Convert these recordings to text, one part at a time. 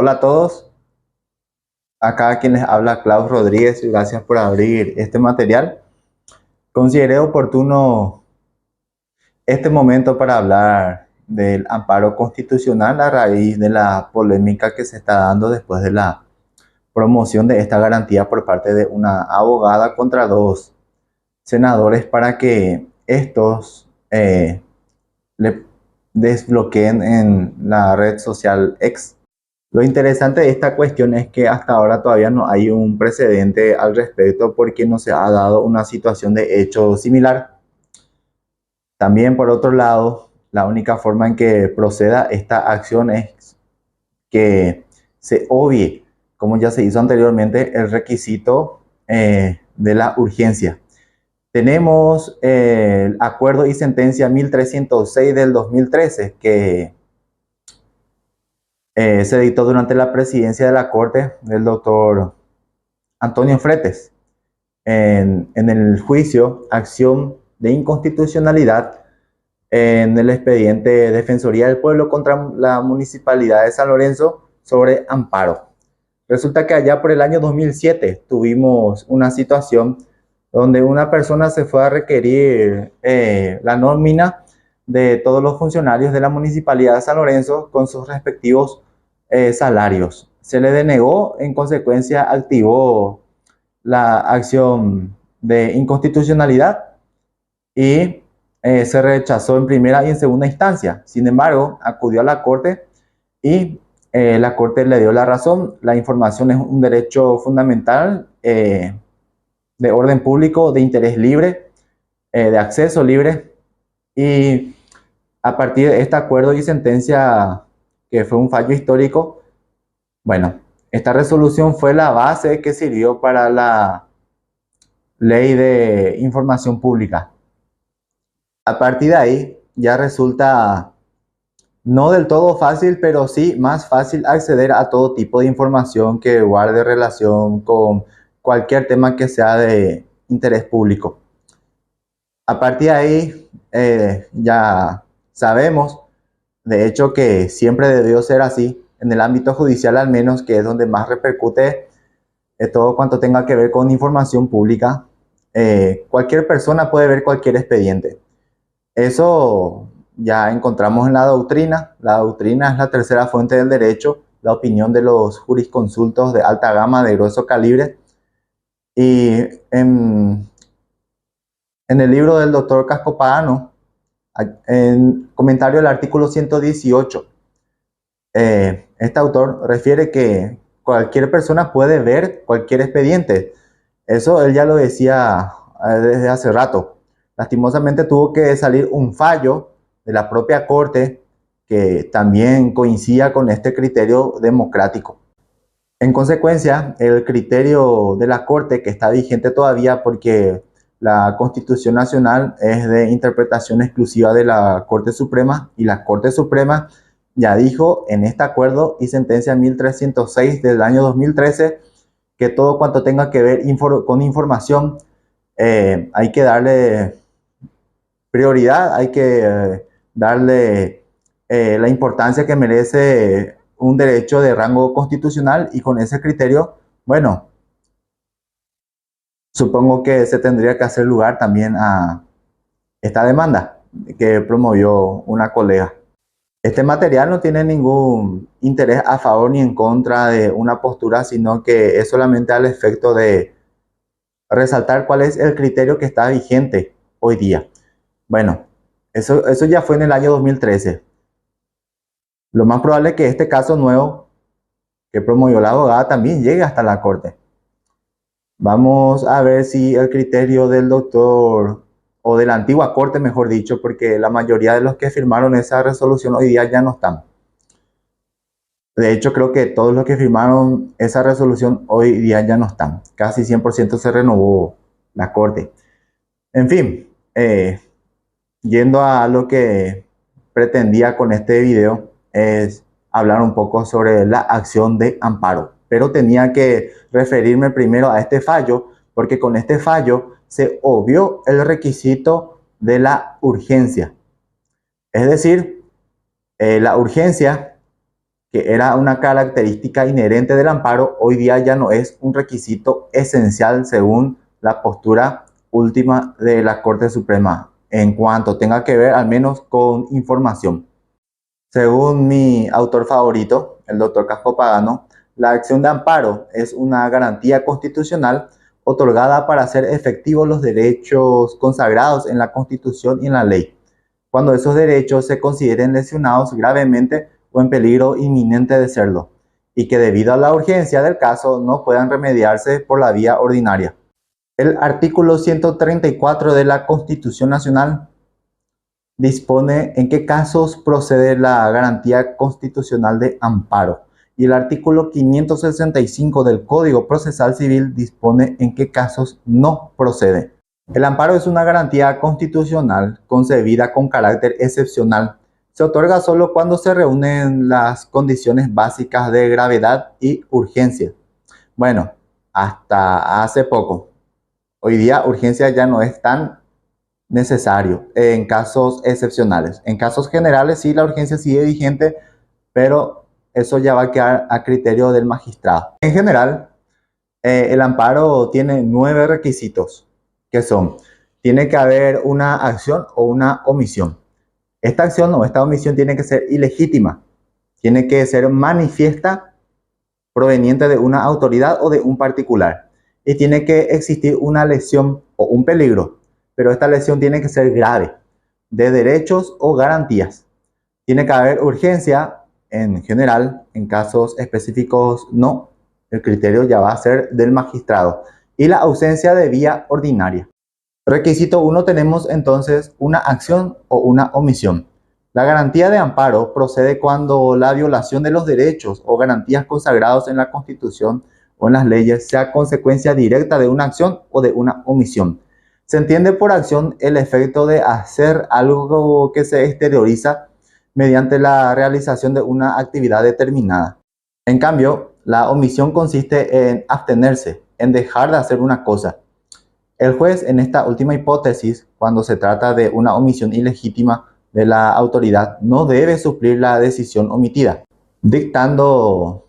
Hola a todos, acá quien les habla Klaus Rodríguez y gracias por abrir este material. Consideré oportuno este momento para hablar del amparo constitucional a raíz de la polémica que se está dando después de la promoción de esta garantía por parte de una abogada contra dos senadores para que estos le desbloqueen en la red social X. Lo interesante de esta cuestión es que hasta ahora todavía no hay un precedente al respecto porque no se ha dado una situación de hecho similar. También, por otro lado, la única forma en que proceda esta acción es que se obvie, como ya se hizo anteriormente, el requisito de la urgencia. Tenemos el acuerdo y sentencia 1306 del 2013 que se dictó durante la presidencia de la Corte del doctor Antonio Fretes en el juicio acción de inconstitucionalidad en el expediente Defensoría del Pueblo contra la Municipalidad de San Lorenzo sobre amparo. Resulta que allá por el año 2007 tuvimos una situación donde una persona se fue a requerir la nómina de todos los funcionarios de la Municipalidad de San Lorenzo con sus respectivos salarios. Se le denegó, en consecuencia activó la acción de inconstitucionalidad y se rechazó en primera y en segunda instancia. Sin embargo, acudió a la Corte y la Corte le dio la razón. La información es un derecho fundamental de orden público, de interés libre, de acceso libre. Y a partir de este acuerdo y sentencia, que fue un fallo histórico, bueno, esta resolución fue la base que sirvió para la ley de información pública. A partir de ahí ya resulta no del todo fácil, pero sí más fácil acceder a todo tipo de información que guarde relación con cualquier tema que sea de interés público. A partir de ahí ya sabemos, de hecho, que siempre debió ser así, en el ámbito judicial al menos, que es donde más repercute todo cuanto tenga que ver con información pública. Cualquier persona puede ver cualquier expediente. Eso ya encontramos en la doctrina. La doctrina es la tercera fuente del derecho, la opinión de los jurisconsultos de alta gama, de grueso calibre. Y en el libro del doctor Cascopagano, en comentario al artículo 118, este autor refiere que cualquier persona puede ver cualquier expediente. Eso él ya lo decía desde hace rato. Lastimosamente tuvo que salir un fallo de la propia Corte que también coincidía con este criterio democrático. En consecuencia, el criterio de la Corte, que está vigente todavía porque la Constitución Nacional es de interpretación exclusiva de la Corte Suprema, y la Corte Suprema ya dijo en este acuerdo y sentencia 1306 del año 2013 que todo cuanto tenga que ver con información hay que darle prioridad, hay que darle la importancia que merece un derecho de rango constitucional, y con ese criterio, bueno, supongo que se tendría que hacer lugar también a esta demanda que promovió una colega. Este material no tiene ningún interés a favor ni en contra de una postura, sino que es solamente al efecto de resaltar cuál es el criterio que está vigente hoy día. Bueno, eso ya fue en el año 2013. Lo más probable es que este caso nuevo que promovió la abogada también llegue hasta la Corte. Vamos a ver si el criterio del doctor, o de la antigua Corte, mejor dicho, porque la mayoría de los que firmaron esa resolución hoy día ya no están. De hecho, creo que todos los que firmaron esa resolución hoy día ya no están. Casi 100% se renovó la Corte. En fin, yendo a lo que pretendía con este video, es hablar un poco sobre la acción de amparo. Pero tenía que referirme primero a este fallo, porque con este fallo se obvió el requisito de la urgencia. Es decir, la urgencia que era una característica inherente del amparo, hoy día ya no es un requisito esencial según la postura última de la Corte Suprema, en cuanto tenga que ver al menos con información. Según mi autor favorito, el doctor Casco Pagano, la acción de amparo es una garantía constitucional otorgada para hacer efectivos los derechos consagrados en la Constitución y en la ley, cuando esos derechos se consideren lesionados gravemente o en peligro inminente de serlo, y que debido a la urgencia del caso no puedan remediarse por la vía ordinaria. El artículo 134 de la Constitución Nacional dispone en qué casos procede la garantía constitucional de amparo, y el artículo 565 del Código Procesal Civil dispone en qué casos no procede. El amparo es una garantía constitucional concebida con carácter excepcional. Se otorga solo cuando se reúnen las condiciones básicas de gravedad y urgencia. Bueno, hasta hace poco. Hoy día urgencia ya no es tan necesario en casos excepcionales. En casos generales sí la urgencia sigue vigente, pero eso ya va a quedar a criterio del magistrado. En general, el amparo tiene 9 requisitos, que son: tiene que haber una acción o una omisión. Esta acción o esta omisión tiene que ser ilegítima, tiene que ser manifiesta, proveniente de una autoridad o de un particular, y tiene que existir una lesión o un peligro, pero esta lesión tiene que ser grave, de derechos o garantías. Tiene que haber urgencia en general, en casos específicos no. El criterio ya va a ser del magistrado. Y la ausencia de vía ordinaria. Requisito 1, tenemos entonces una acción o una omisión. La garantía de amparo procede cuando la violación de los derechos o garantías consagrados en la Constitución o en las leyes sea consecuencia directa de una acción o de una omisión. Se entiende por acción el efecto de hacer algo que se exterioriza mediante la realización de una actividad determinada. En cambio, la omisión consiste en abstenerse, en dejar de hacer una cosa. El juez, en esta última hipótesis, cuando se trata de una omisión ilegítima de la autoridad, no debe suplir la decisión omitida, dictando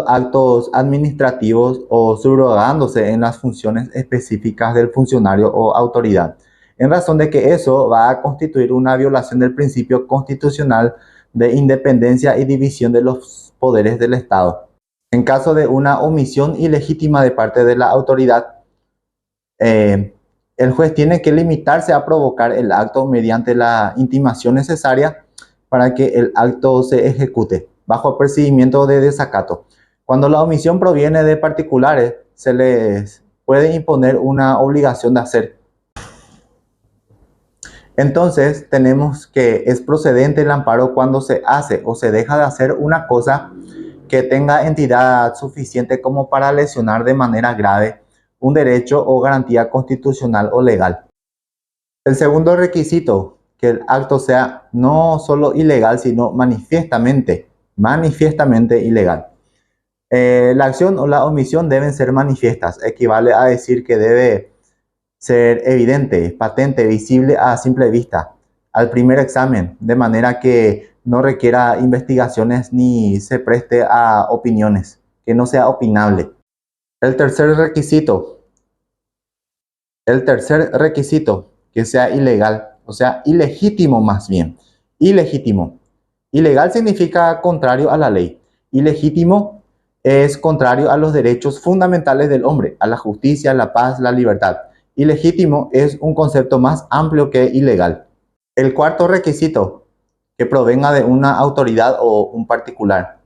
actos administrativos o subrogándose en las funciones específicas del funcionario o autoridad, en razón de que eso va a constituir una violación del principio constitucional de independencia y división de los poderes del Estado. En caso de una omisión ilegítima de parte de la autoridad, el juez tiene que limitarse a provocar el acto mediante la intimación necesaria para que el acto se ejecute, bajo apercibimiento de desacato. Cuando la omisión proviene de particulares, se les puede imponer una obligación de hacer. Entonces, tenemos que es procedente el amparo cuando se hace o se deja de hacer una cosa que tenga entidad suficiente como para lesionar de manera grave un derecho o garantía constitucional o legal. El segundo requisito, que el acto sea no solo ilegal, sino manifiestamente ilegal. La acción o la omisión deben ser manifiestas, equivale a decir que debe ser evidente, patente, visible a simple vista, al primer examen, de manera que no requiera investigaciones ni se preste a opiniones, que no sea opinable. El tercer requisito, que sea ilegal, o sea, ilegítimo más bien. Ilegítimo. Ilegal significa contrario a la ley. Ilegítimo es contrario a los derechos fundamentales del hombre, a la justicia, la paz, la libertad. Ilegítimo es un concepto más amplio que ilegal. El cuarto requisito, que provenga de una autoridad o un particular.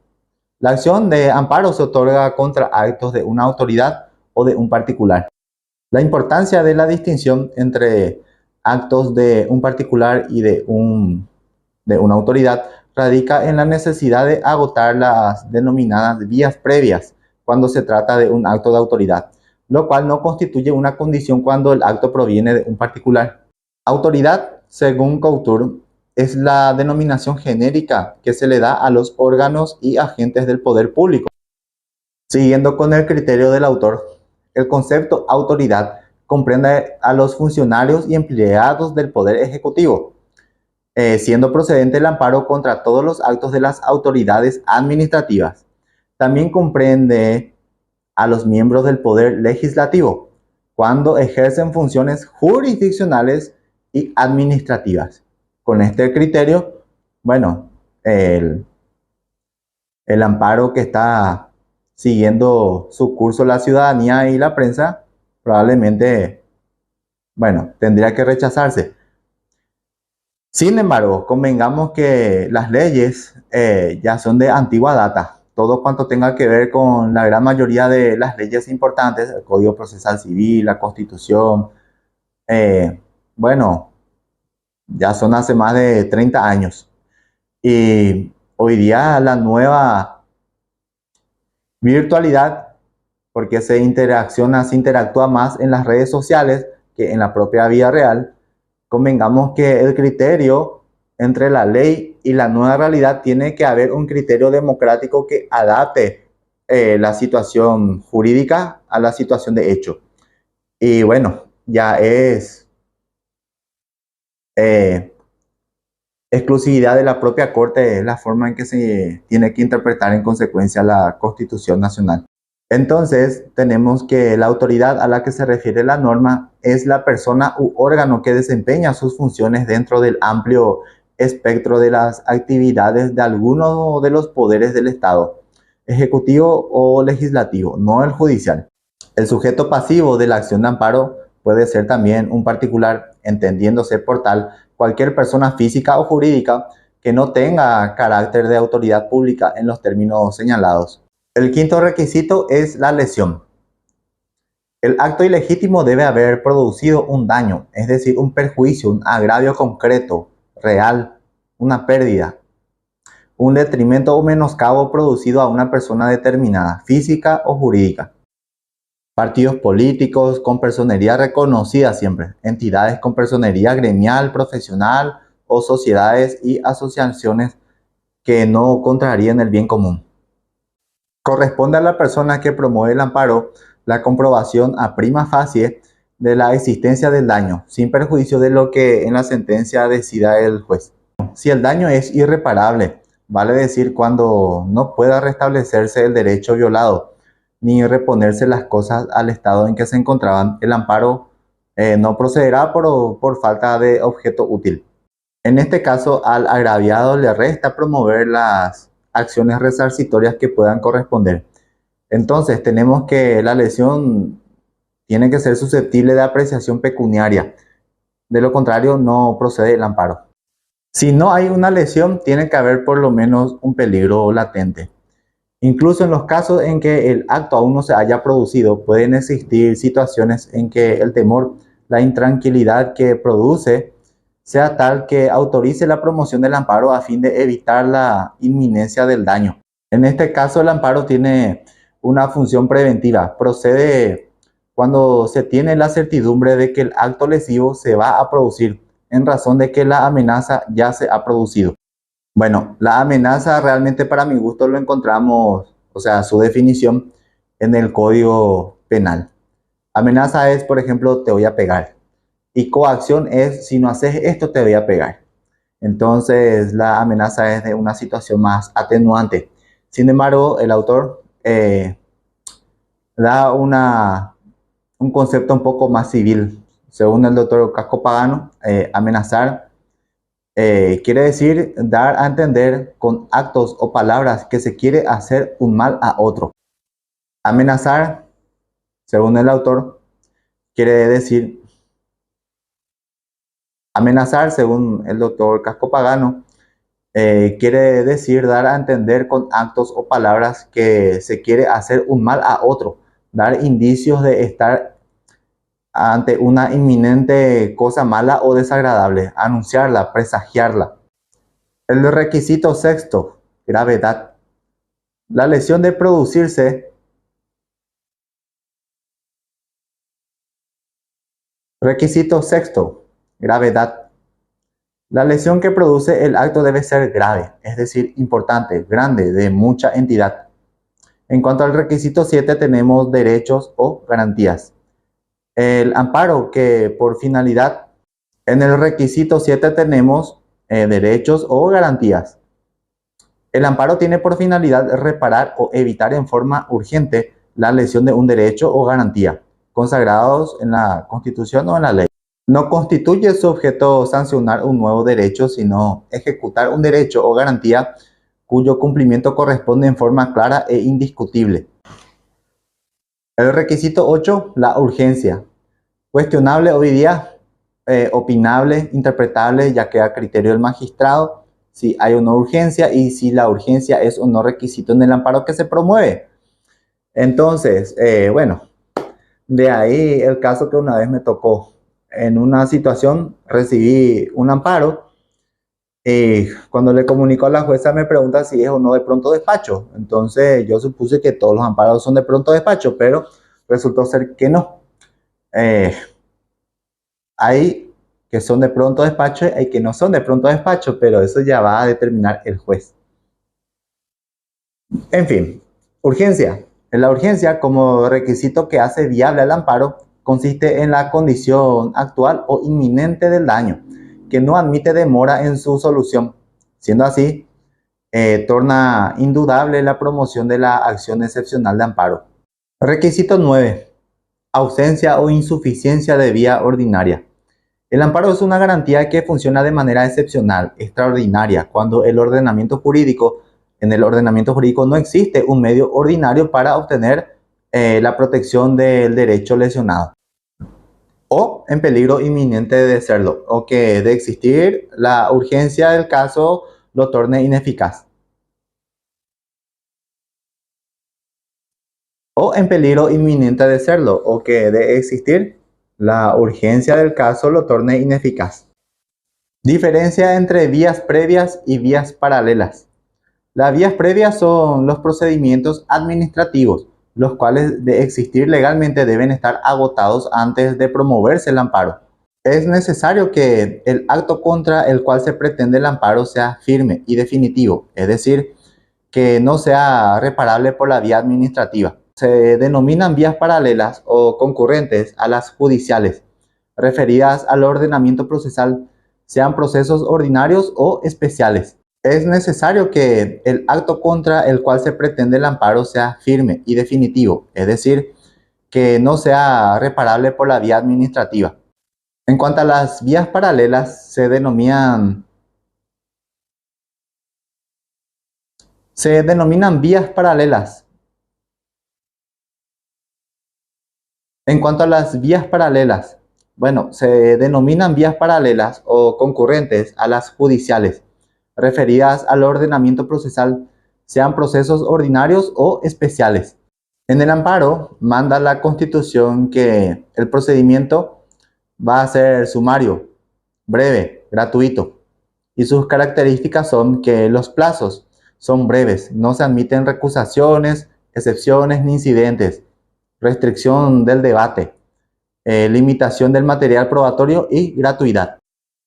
La acción de amparo se otorga contra actos de una autoridad o de un particular. La importancia de la distinción entre actos de un particular y de una autoridad radica en la necesidad de agotar las denominadas vías previas cuando se trata de un acto de autoridad, lo cual no constituye una condición cuando el acto proviene de un particular. Autoridad, según Couture, es la denominación genérica que se le da a los órganos y agentes del poder público. Siguiendo con el criterio del autor, el concepto autoridad comprende a los funcionarios y empleados del Poder Ejecutivo, siendo procedente el amparo contra todos los actos de las autoridades administrativas. También comprende a los miembros del Poder Legislativo cuando ejercen funciones jurisdiccionales y administrativas. Con este criterio, bueno, el amparo que está siguiendo su curso la ciudadanía y la prensa probablemente, bueno, tendría que rechazarse. Sin embargo, convengamos que las leyes ya son de antigua data. Todo cuanto tenga que ver con la gran mayoría de las leyes importantes, el Código Procesal Civil, la Constitución, bueno, ya son hace más de 30 años. Y hoy día la nueva virtualidad, porque se interactúa más en las redes sociales que en la propia vida real, convengamos que el criterio entre la ley y la nueva realidad tiene que haber un criterio democrático que adapte la situación jurídica a la situación de hecho. Y bueno, ya es exclusividad de la propia Corte la forma en que se tiene que interpretar en consecuencia la Constitución Nacional. Entonces, tenemos que la autoridad a la que se refiere la norma es la persona u órgano que desempeña sus funciones dentro del amplio espectro de las actividades de alguno de los poderes del Estado, ejecutivo o legislativo, no el judicial. El sujeto pasivo de la acción de amparo puede ser también un particular, entendiéndose por tal cualquier persona física o jurídica que no tenga carácter de autoridad pública en los términos señalados. El quinto requisito es la lesión. El acto ilegítimo debe haber producido un daño, es decir, un perjuicio, un agravio concreto, real, una pérdida, un detrimento o menoscabo producido a una persona determinada, física o jurídica. Partidos políticos con personería reconocida siempre, entidades con personería gremial, profesional o sociedades y asociaciones que no contrarían el bien común. Corresponde a la persona que promueve el amparo la comprobación a prima facie de la existencia del daño, sin perjuicio de lo que en la sentencia decida el juez. Si el daño es irreparable, vale decir cuando no pueda restablecerse el derecho violado, ni reponerse las cosas al estado en que se encontraban, el amparo no procederá por falta de objeto útil. En este caso, al agraviado le resta promover las acciones resarcitorias que puedan corresponder. Entonces, tenemos que la lesión tiene que ser susceptible de apreciación pecuniaria. De lo contrario, no procede el amparo. Si no hay una lesión, tiene que haber por lo menos un peligro latente. Incluso en los casos en que el acto aún no se haya producido, pueden existir situaciones en que el temor, la intranquilidad que produce, sea tal que autorice la promoción del amparo a fin de evitar la inminencia del daño. En este caso, el amparo tiene una función preventiva. Procede cuando se tiene la certidumbre de que el acto lesivo se va a producir en razón de que la amenaza ya se ha producido. Bueno, la amenaza realmente para mi gusto lo encontramos, o sea, su definición en el Código Penal. Amenaza es, por ejemplo, te voy a pegar. Y coacción es, si no haces esto, te voy a pegar. Entonces, la amenaza es de una situación más atenuante. Sin embargo, el autor da un concepto un poco más civil. Según el doctor Casco Pagano, amenazar quiere decir dar a entender con actos o palabras que se quiere hacer un mal a otro. Amenazar, según el autor, quiere decir amenazar, según el doctor Casco Pagano, quiere decir dar a entender con actos o palabras que se quiere hacer un mal a otro, dar indicios de estar ante una inminente cosa mala o desagradable, anunciarla, presagiarla. El requisito sexto, gravedad. La lesión de producirse. Requisito sexto, gravedad. La lesión que produce el acto debe ser grave, es decir, importante, grande, de mucha entidad. En cuanto al requisito 7, tenemos derechos o garantías. El amparo que por finalidad, en el requisito 7 tenemos derechos o garantías. El amparo tiene por finalidad reparar o evitar en forma urgente la lesión de un derecho o garantía, consagrados en la Constitución o en la ley. No constituye su objeto sancionar un nuevo derecho, sino ejecutar un derecho o garantía cuyo cumplimiento corresponde en forma clara e indiscutible. El requisito 8, la urgencia. Cuestionable hoy día, opinable, interpretable, ya que a criterio del magistrado si hay o no urgencia y si la urgencia es o no requisito en el amparo que se promueve. Entonces, bueno, de ahí el caso que una vez me tocó. En una situación recibí un amparo y cuando le comunicó a la jueza me pregunta si es o no de pronto despacho. Entonces yo supuse que todos los amparos son de pronto despacho, pero resultó ser que no. Hay que son de pronto despacho y hay que no son de pronto despacho, pero eso ya va a determinar el juez. En fin, urgencia. La urgencia como requisito que hace viable el amparo consiste en la condición actual o inminente del daño, que no admite demora en su solución. Siendo así, torna indudable la promoción de la acción excepcional de amparo. Requisito 9. Ausencia o insuficiencia de vía ordinaria. El amparo es una garantía que funciona de manera excepcional, extraordinaria, cuando en el ordenamiento jurídico no existe un medio ordinario para obtener la protección del derecho lesionado, o en peligro inminente de serlo, o que de existir la urgencia del caso lo torne ineficaz. O en peligro inminente de serlo, o que de existir la urgencia del caso lo torne ineficaz. Diferencia entre vías previas y vías paralelas. Las vías previas son los procedimientos administrativos, los cuales de existir legalmente deben estar agotados antes de promoverse el amparo. Es necesario que el acto contra el cual se pretende el amparo sea firme y definitivo, es decir, que no sea reparable por la vía administrativa. Se denominan vías paralelas o concurrentes a las judiciales, referidas al ordenamiento procesal, sean procesos ordinarios o especiales. Es necesario que el acto contra el cual se pretende el amparo sea firme y definitivo, es decir, que no sea reparable por la vía administrativa. En cuanto a las vías paralelas, se denominan vías paralelas. En cuanto a las vías paralelas, bueno, se denominan vías paralelas o concurrentes a las judiciales, referidas al ordenamiento procesal, sean procesos ordinarios o especiales. En el amparo manda la Constitución que el procedimiento va a ser sumario, breve, gratuito, y sus características son que los plazos son breves, no se admiten recusaciones, excepciones ni incidentes, restricción del debate, limitación del material probatorio y gratuidad.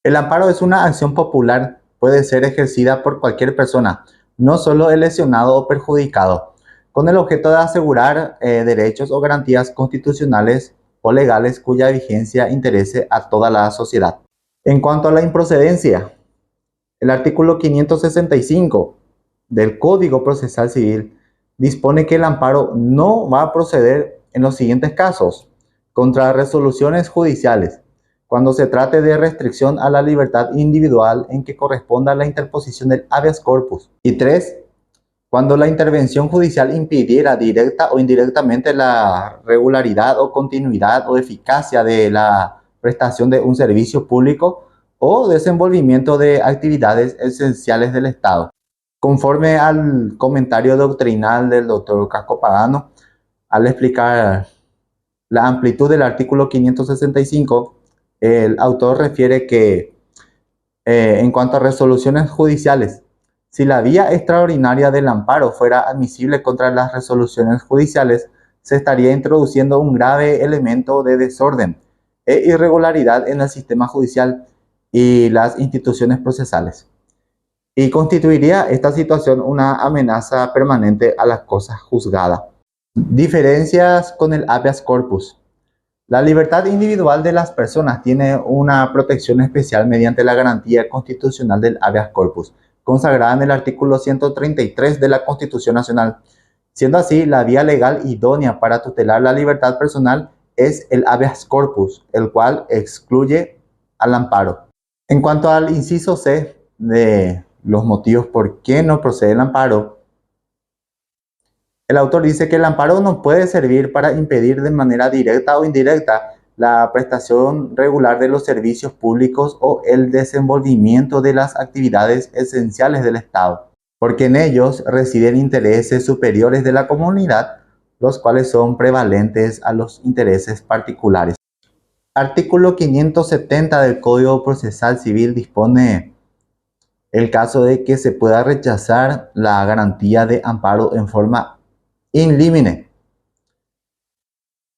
El amparo es una acción popular, puede ser ejercida por cualquier persona, no solo el lesionado o perjudicado, con el objeto de asegurar derechos o garantías constitucionales o legales cuya vigencia interese a toda la sociedad. En cuanto a la improcedencia, el artículo 565 del Código Procesal Civil dispone que el amparo no va a proceder en los siguientes casos: contra resoluciones judiciales, cuando se trate de restricción a la libertad individual en que corresponda la interposición del habeas corpus. Y 3. Cuando la intervención judicial impidiera directa o indirectamente la regularidad o continuidad o eficacia de la prestación de un servicio público o desenvolvimiento de actividades esenciales del Estado. Conforme al comentario doctrinal del doctor Casco Pagano, al explicar la amplitud del artículo 565, el autor refiere que en cuanto a resoluciones judiciales, si la vía extraordinaria del amparo fuera admisible contra las resoluciones judiciales, se estaría introduciendo un grave elemento de desorden e irregularidad en el sistema judicial y las instituciones procesales, y constituiría esta situación una amenaza permanente a las cosas juzgadas. Diferencias con el habeas corpus. La libertad individual de las personas tiene una protección especial mediante la garantía constitucional del habeas corpus, consagrada en el artículo 133 de la Constitución Nacional. Siendo así, la vía legal idónea para tutelar la libertad personal es el habeas corpus, el cual excluye al amparo. En cuanto al inciso C de los motivos por qué no procede el amparo, el autor dice que el amparo no puede servir para impedir de manera directa o indirecta la prestación regular de los servicios públicos o el desenvolvimiento de las actividades esenciales del Estado, porque en ellos residen intereses superiores de la comunidad, los cuales son prevalentes a los intereses particulares. Artículo 570 del Código Procesal Civil dispone el caso de que se pueda rechazar la garantía de amparo en forma in limine.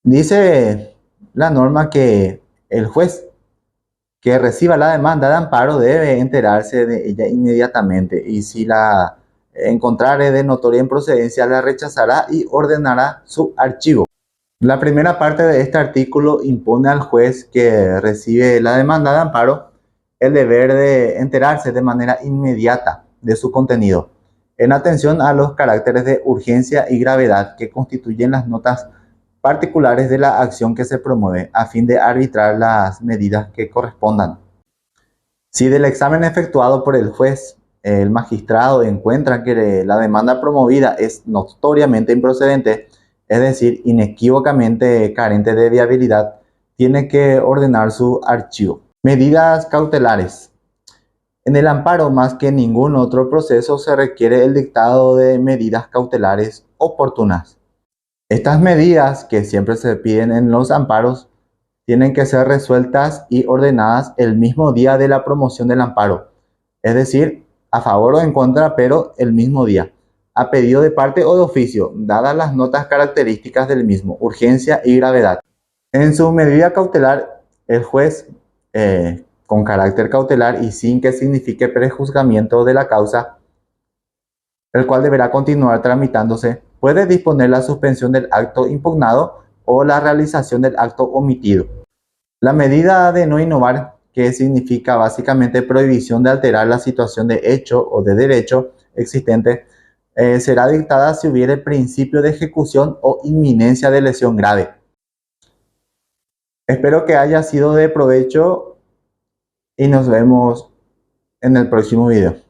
Dice la norma que el juez que reciba la demanda de amparo debe enterarse de ella inmediatamente y si la encontrare de notoria improcedencia la rechazará y ordenará su archivo. La primera parte de este artículo impone al juez que recibe la demanda de amparo el deber de enterarse de manera inmediata de su contenido, en atención a los caracteres de urgencia y gravedad que constituyen las notas particulares de la acción que se promueve, a fin de arbitrar las medidas que correspondan. Si del examen efectuado por el juez, el magistrado encuentra que la demanda promovida es notoriamente improcedente, es decir, inequívocamente carente de viabilidad, tiene que ordenar su archivo. Medidas cautelares. En el amparo, más que en ningún otro proceso, se requiere el dictado de medidas cautelares oportunas. Estas medidas, que siempre se piden en los amparos, tienen que ser resueltas y ordenadas el mismo día de la promoción del amparo, es decir, a favor o en contra, pero el mismo día, a pedido de parte o de oficio, dadas las notas características del mismo, urgencia y gravedad. En su medida cautelar, el juez, con carácter cautelar y sin que signifique prejuzgamiento de la causa, el cual deberá continuar tramitándose, puede disponer la suspensión del acto impugnado o la realización del acto omitido. La medida de no innovar, que significa básicamente prohibición de alterar la situación de hecho o de derecho existente, será dictada si hubiere principio de ejecución o inminencia de lesión grave. Espero que haya sido de provecho y nos vemos en el próximo video.